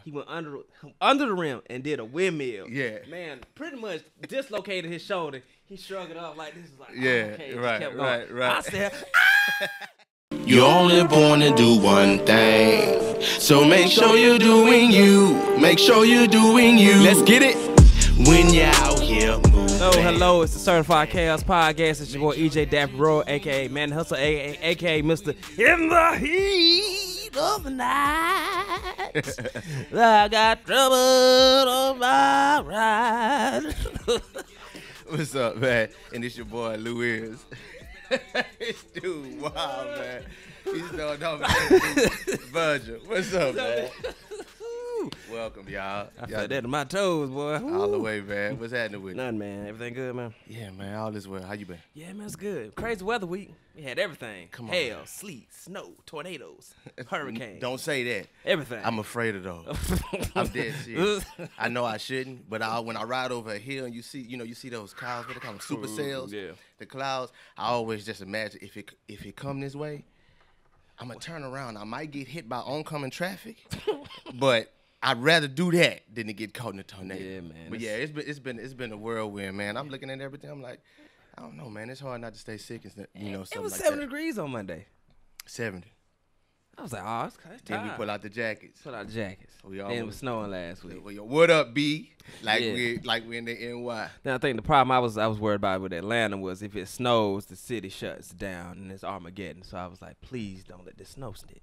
He went under the rim and did a windmill. Yeah. Man, pretty much dislocated his shoulder. He shrugged it off like this. Is like, Yeah, oh, okay. right, Kept going. right. I said, You're only born to do one thing, so make sure you're doing you. Make sure you're doing you. Let's get it. When you're out here moving. hello, it's the Certified Chaos Podcast. It's your boy EJ Dapper Bro, aka Man Hustle, aka Mr. In the Heat of the Night. I got trouble on my ride. What's up, man? And it's your boy Louis. This dude, wow, man. He's doing Virgil. What's up, man? Welcome, y'all. I felt that in my toes, boy. All the way, man. What's happening with you? Nothing, man. Everything good, man? Yeah, man. All is well. How you been? Yeah, man, it's good. Crazy weather week. We had everything. Come on, Hail, man. sleet, snow, tornadoes, hurricanes. Don't say that. Everything. I'm afraid of those. I'm dead serious. I know I shouldn't, but when I ride over a hill and you see those clouds, what they call them, supercells, yeah. the clouds, I always just imagine if it come this way, I'm going to turn around. I might get hit by oncoming traffic, but I'd rather do that than to get caught in a tornado. Yeah, man. But yeah, it's been a whirlwind, man. I'm looking at everything. I'm like, I don't know, man. It's hard not to stay sick and something It was like 70 that. degrees on Monday. 70. I was like, oh, it's kind of Then we pull out the jackets. Put out the jackets. We Then it was snowing last week. Well, yo, what up, B? Like Yeah. we in the NY. Then I think the problem I was worried about with Atlanta was if it snows, the city shuts down and it's Armageddon. So I was like, please don't let this snow stick.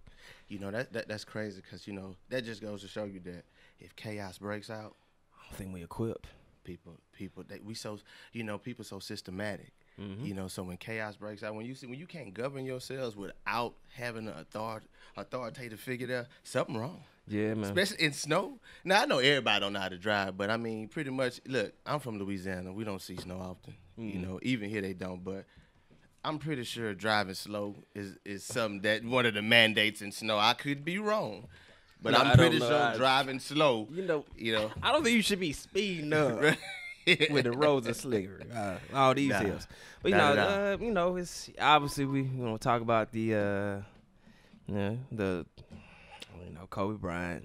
You know that's crazy because that just goes to show you that if chaos breaks out, I don't think we equipped. people people so systematic. Mm-hmm. So when chaos breaks out, when you can't govern yourselves without having an authoritative figure there, something wrong. Yeah, man. Especially in snow. Now, I know everybody don't know how to drive, but I mean, pretty much, look, I'm from Louisiana. We don't see snow often. Even here they don't, but I'm pretty sure driving slow is something that one of the mandates in snow. I could be wrong, but No, I'm I don't pretty know. sure driving slow, I don't think you should be speeding up with the roads are slicker. All these Nah. hills. But it's obviously we gonna talk about the Kobe Bryant.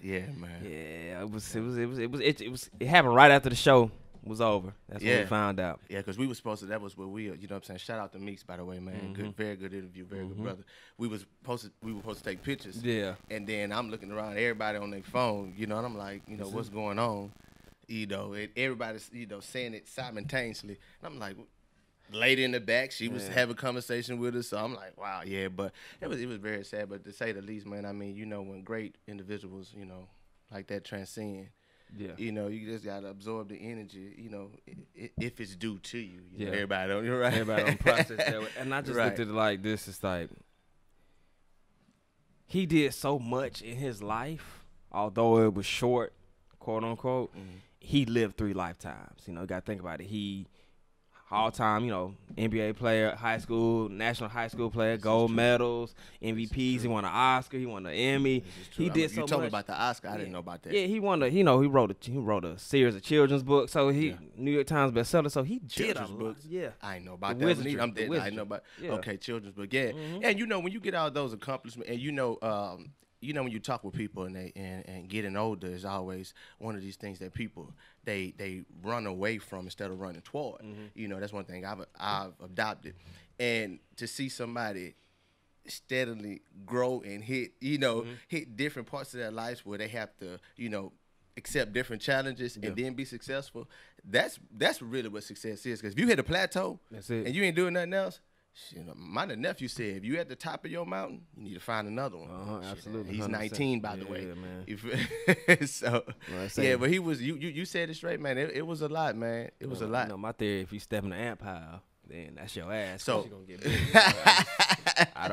Yeah, man. Yeah, it happened right after the show was over. That's when we found out. Yeah, because we were supposed to. That was what we. You know what I'm saying? Shout out to Meeks, by the way, man. Good, very good interview, very good brother. We were supposed to take pictures. Yeah. And then I'm looking around, everybody on their phone, and I'm like, what's going on? And everybody's saying it simultaneously. And I'm like, lady in the back, she was having a conversation with us. So I'm like, wow, yeah. But it was very sad. But to say the least, man. I mean, when great individuals, like that transcend. Yeah. You just gotta absorb the energy, if it's due to you. Yeah. Everybody don't, you're right. Everybody don't process that way. And I just Right. looked at it like this. It's like he did so much in his life, although it was short, quote unquote. He lived 3 lifetimes. You got to think about it. He all-time, NBA player, national high school player, gold medals, MVPs. He won an Oscar. He won an Emmy. He did so much. You told me about the Oscar. I didn't know about that. Yeah, he won he wrote a series of children's books. So New York Times bestseller. So he did Children's a lot. books. Yeah. I ain't know about The that. wizardry, I'm the dead. I wizardry. know about. Yeah. Okay, children's book. Yeah. And when you get all those accomplishments, and when you talk with people and getting older is always one of these things that people they run away from instead of running toward. That's one thing I've adopted, and to see somebody steadily grow and hit different parts of their lives where they have to accept different challenges and then be successful. That's really what success is. Because if you hit a plateau, That's it. and you ain't doing nothing else. My nephew said, if you at the top of your mountain, you need to find another one. Absolutely. He's 100%. 19, by the way. Yeah, man. So, Well, but he was, you said it straight, man. It was a lot, man. It was a lot. My theory, if you step in the ant pile, then that's your ass. So- You're going to get big. I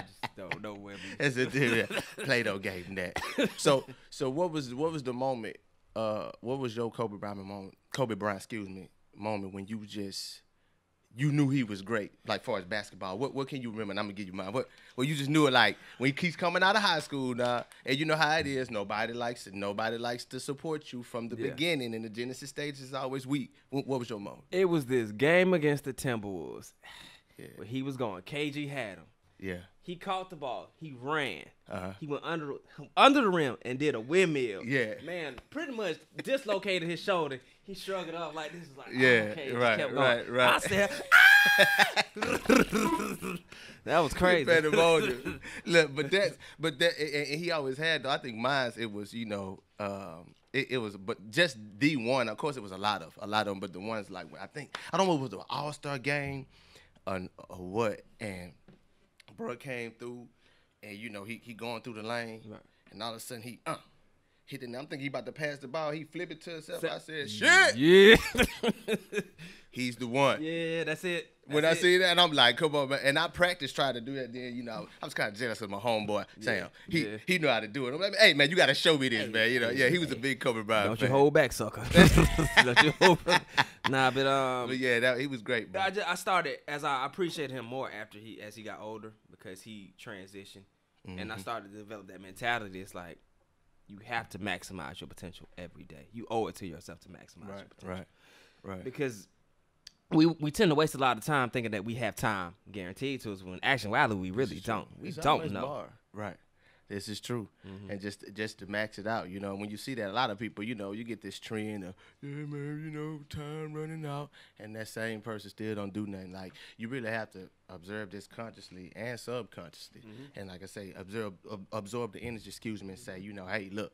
just don't know where we... That's a theory. Plato gave him that. So what was the moment, what was your Kobe Bryant, moment when you knew he was great, like far as basketball. What can you remember? And I'm gonna give you mine. Well, you just knew it, like when he keeps coming out of high school now, and you know how it is. Nobody likes to support you from the beginning, and the genesis stage is always weak. What was your moment? It was this game against the Timberwolves. Where he was going. KG had him. Yeah. He caught the ball. He ran. Uh-huh. He went under the rim and did a windmill. Yeah. Man, pretty much dislocated his shoulder. He shrugged it off like this. Is like, Yeah, okay. Just right, kept going. right. I said, that was crazy. Look, but that, and he always had though. I think mine, it was, you know, it was, but just the one. Of course, it was a lot of them, but the ones like I don't know if it was the All-Star game or what, and bro came through, and you know he going through the lane, right. and all of a sudden he hit it. I'm thinking he about to pass the ball. He flipped it to himself. I said, shit. Yeah. He's the one. Yeah, that's it. When I see that, I'm like, come on, man. And I practiced trying to do that then, you know. I was kind of jealous of my homeboy, Sam. He knew how to do it. I'm like, hey, man, you got to show me this, man. You know, he was a big Kobe Bryant Don't fan. you hold back, sucker. Don't you hold back. Nah, but yeah, he was great, bro. I started, as I appreciated him more as he got older because he transitioned. And I started to develop that mentality. It's like, you have to maximize your potential every day. You owe it to yourself to maximize your potential. Right. Because we tend to waste a lot of time thinking that we have time guaranteed to us when actually we really don't. We don't know. Right. This is true. And just to max it out, you know, when you see that, a lot of people, you know, you get this trend of, yeah, man, you know, time running out, and that same person still don't do nothing. Like, you really have to observe this consciously and subconsciously. And like I say, absorb the energy, and say, you know, hey, look,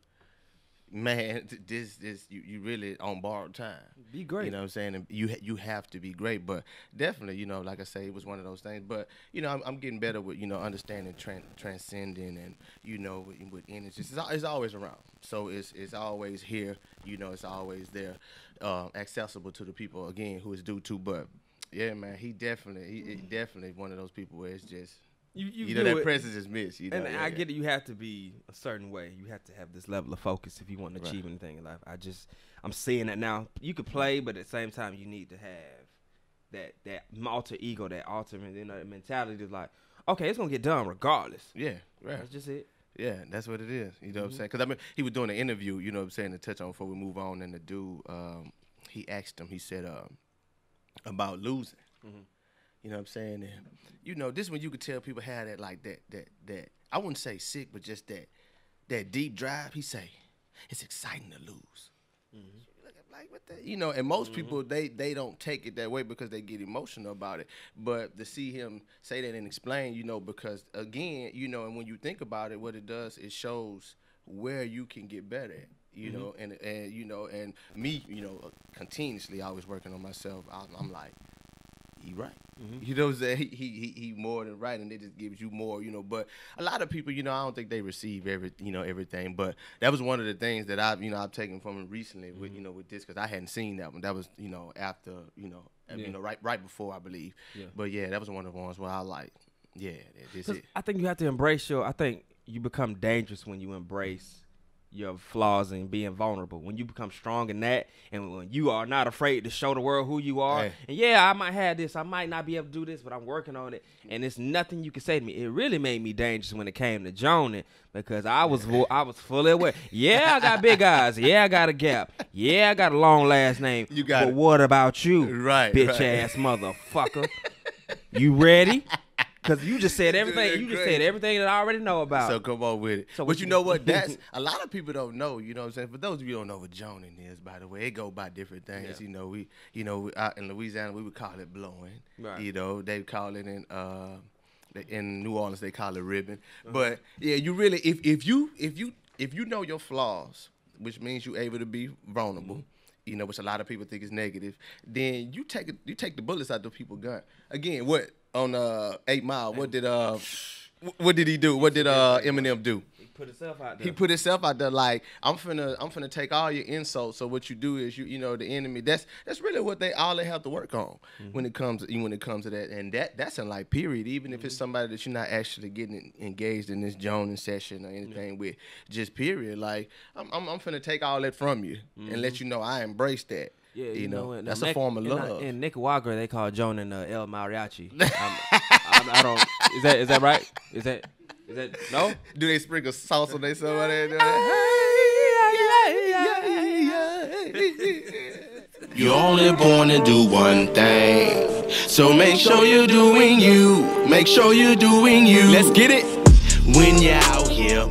man, this you really on borrowed time. Be great. You know what I'm saying? And you have to be great. But definitely, you know, like I say, it was one of those things. But, you know, I'm getting better with, you know, understanding transcending and, you know, with energy. It's always around. So it's always here. You know, it's always there, accessible to the people, again, who it's due to. But, yeah, man, he definitely one of those people where it's just, you know, that presence is missed. You know, and I get it. You have to be a certain way. You have to have this level of focus if you want to achieve anything in life. I'm seeing that now. You could play, but at the same time, you need to have that alter ego, that ultimate, you know, mentality is like, okay, it's gonna get done regardless. Yeah, right. That's just it. Yeah, that's what it is. You know what I'm saying? Because I mean, he was doing an interview. You know what I'm saying? To touch on before we move on, and the dude, he asked him. He said about losing. You know what I'm saying? And, you know, this is when you could tell people had that, like, that I wouldn't say sick, but just that deep drive. He say, it's exciting to lose. Like, what the, you know, and most people, they don't take it that way because they get emotional about it. But to see him say that and explain, you know, because, again, you know, and when you think about it, what it does, it shows where you can get better at. You know, and you know, and me, you know, continuously always working on myself. I'm like, he right. You know what I'm saying? He more than right, and it just gives you more, you know. But a lot of people, you know, I don't think they receive everything. But that was one of the things that I've taken from him recently with, you know, with this, because I hadn't seen that one. That was, you know, after, you know, right before, I believe. Yeah. But yeah, that was one of the ones where I like, yeah, this is it. I think you have to embrace I think you become dangerous when you embrace your flaws and being vulnerable. When you become strong in that, and when you are not afraid to show the world who you are. Hey. And yeah, I might have this, I might not be able to do this, but I'm working on it. And it's nothing you can say to me. It really made me dangerous when it came to joning, because I was fully aware. Yeah, I got big eyes. Yeah, I got a gap. Yeah, I got a long last name. You got but it. What about you, bitch ass motherfucker? You ready? Because you just said everything. You just said everything that I already know about. So come on with it. So but you know what? That's a lot of people don't know. You know what I'm saying? For those of you who don't know what joning is, by the way, it go by different things. Yeah. You know, out in Louisiana we would call it blowing. Right. You know, they call it in New Orleans they call it ribbon. But yeah, you really if you know your flaws, which means you're able to be vulnerable. You know, which a lot of people think is negative. Then you take the bullets out of people's gun. Again, what? On 8 Mile, what did he do? What did Eminem do? He put himself out there. He put himself out there like, I'm finna take all your insults. So what you do is you know the enemy. That's really what they have to work on when it comes to that. And that's in like period. Even if it's somebody that you're not actually getting engaged in this joning session or anything with, just period. Like I'm finna take all that from you and let you know I embrace that. Yeah, you know that's a form of love. In Nicaragua, they call Jonan El Mariachi. I don't. Is that right? Is that no? Do they sprinkle sauce on their somebody? You're only born to do one thing. So make sure you're doing you. Make sure you're doing you. Let's get it. When you're out here